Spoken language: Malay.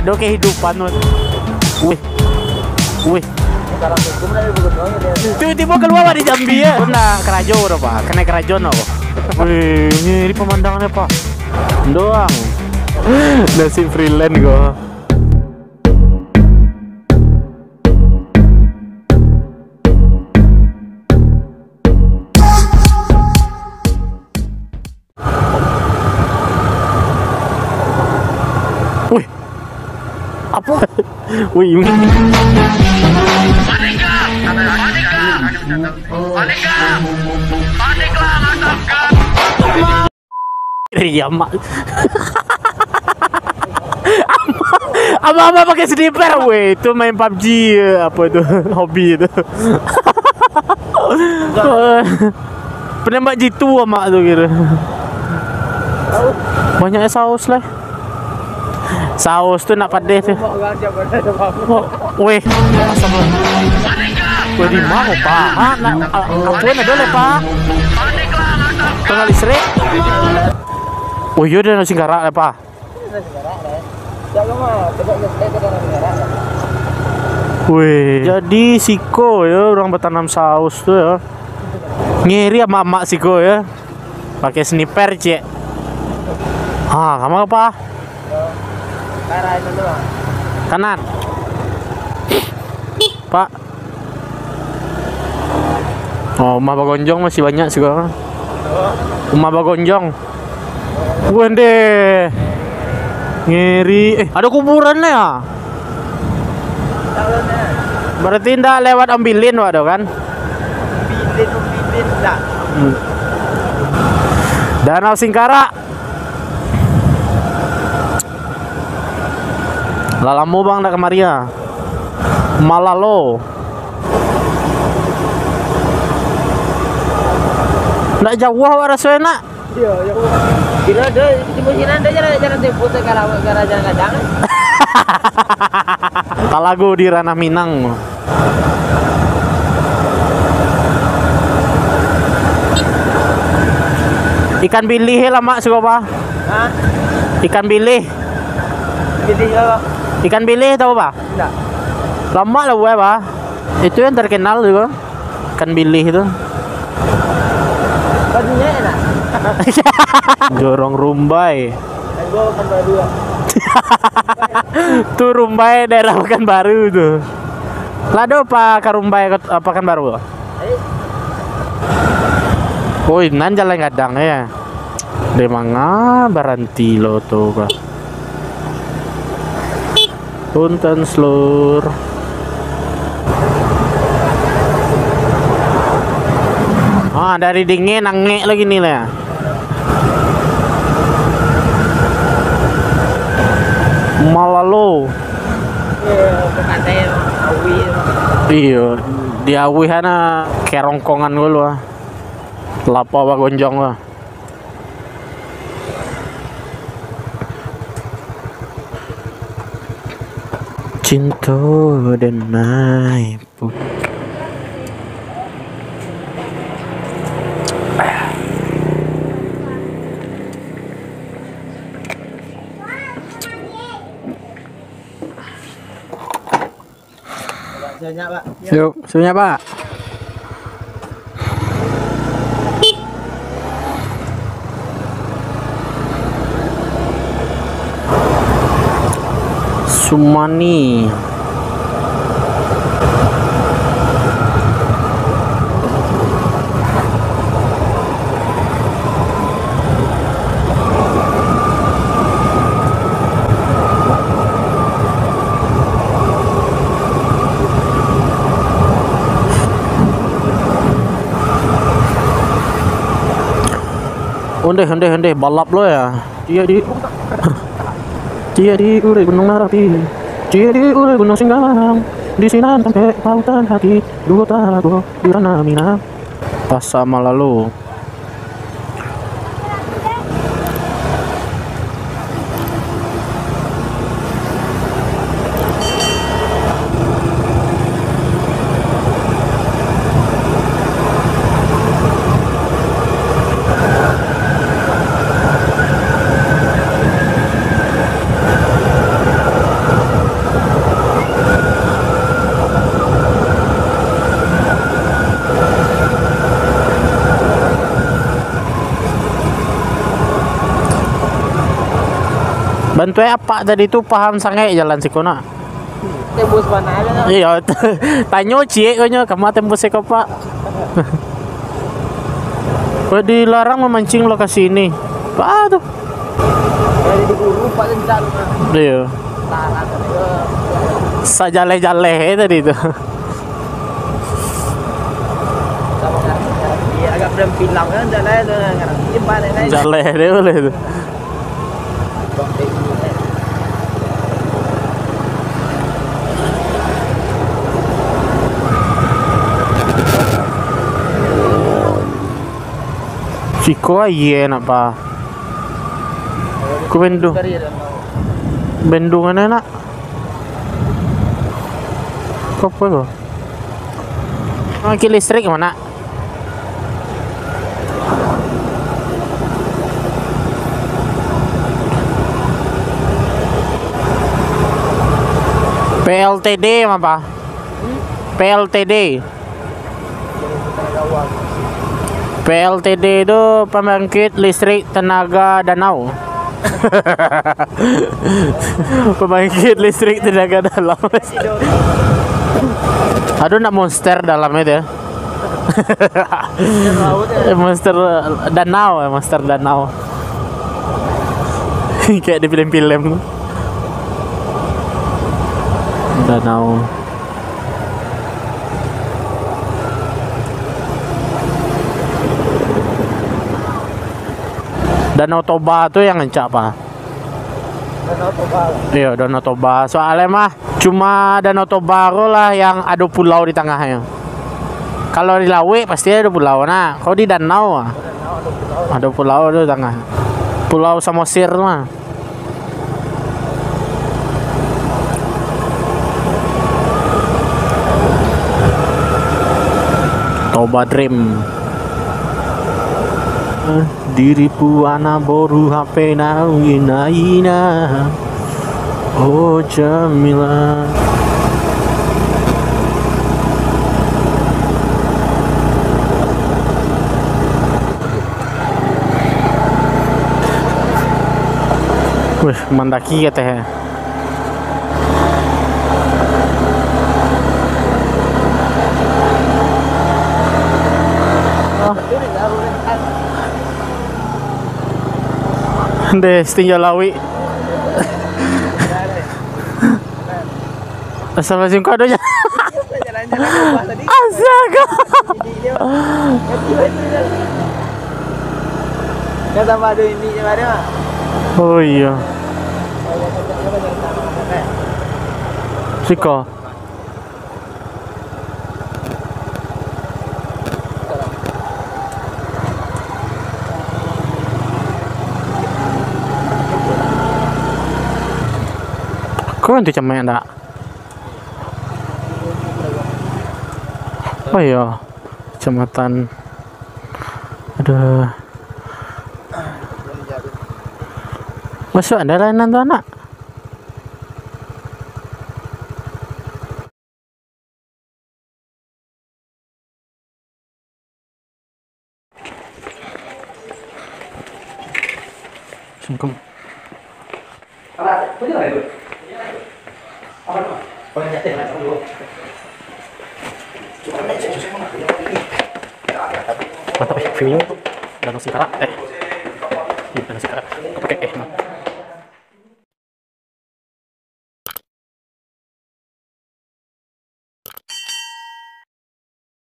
ada kehidupan. Wih. Wih. Tiba-tiba keluar di Jambi ya. Nah, kerajo udah Pak. Kena kerajo no. Wih, ini pemandangannya Pak. Doang. Nasi freelance gua. Wih. Apa? Wih, ini. Iya mak. Ama pakai sniper, weh itu main PUBG apa itu hobi itu. Penembak jitu mak tuh gitu. Banyak saus lah. Saus tuh nak padet tuh. Weh, weh di mana Pak? Ah, nak apa ada le Pak? Tengah listrik. Oh iya ada nasi garak le Pak. Wih, jadi Siko ya orang bertanam saus tuh ya. Ngiri sama emak Siko ya. Pakai sniper cek. Ah, kamu apa? Kanan. Pak. Oh, rumah bagonjong masih banyak sih kok. Rumah bagonjong. Wende. Ngiri. Ada kuburan ya? Berarti ndak lewat ambilin waduh kan? Ambilin enggak. Danau Singkarak. Lalamu bang ndak kemari ya? Malalo. Ndak jauh rasanya nak. Iya, ya. Kira ada di musinan ada jalan tempat gara jalan kadang. Talago di ranah Minang. Ikan bilih lah mak suka apa? Hah? Ikan bilih. Bilih apa? Ikan bilih tahu pak? Enggak. Lama lah gue pak. Itu yang terkenal juga. Ikan bilih itu. Bajunya enak. Jorong Rumbai. Gua makan baru. Tuh Rumbai daerah Pekanbaru tuh. Lado Pak ke Rumbai Pekanbaru. Oh, nan jalan kadang ya. Di mana baranti lo tuh Pak. Punten slur. Ah, dari dingin nangek lagi nih lah. Malalo. Iya, pekaten awi. Iya, di awi hana kerongkongan gue loh. Lapa bagonjong lah. Cinta dan naik put. Pak. Yuk, sunya Pak. Sumani. Onde balap lo ya. Dia di ure Gunung Merapi. Dia di ure Gunung Singgalang. Di sini sampai pautan hati. Dua talago di ranah Minang. Pas sama lalu. Bantu apa tadi tuh paham sange jalan sikona. Tembus mana aja no? Iya, tanyo cie konyo kamu tembus ko pak. Udah dilarang memancing lokasi ini. Pak tuh. Jadi diburu Pak Jenjal. Iya. Larang itu. Sajale-jale tadi itu. Sama kan. Iya agak belum pilang kan jalan itu kan. Gimana kan? Jale deh boleh itu. Ciko aye nak pa. Ku bendung. Bendungan enak. Kok apa lo? Aki listrik mana? PLTD apa? PLTD. PLTD itu pembangkit listrik tenaga danau. Pembangkit listrik tenaga danau. Aduh nak monster dalam itu ya. Monster danau, monster danau. Kayak di film-film. Danau. Danau Toba tuh yang ngencak apa? Danau Toba. Iya, Danau Toba. Soalnya mah cuma Danau Toba lah yang ada pulau di tengahnya. Kalau di Lawe pasti ada pulau. Nah, kalau di danau ada pulau di tengah. Pulau Samosir mah. Toba Dream. Diriku ana boru HP na ina oh Jamila. Wih, mendaki ya teh. Deh, tinggal lawi. Assalamualaikum kado aja. Astaga. Kata padu ini gimana? Oh iya. Siko. Kau nanti cemai enggak? Oh iya, kecamatan. Aduh. Masuk ada lainan tuh anak. Sungkem. Mantap ya, view-nya Danau Singkara. Danau Singkara. Oke,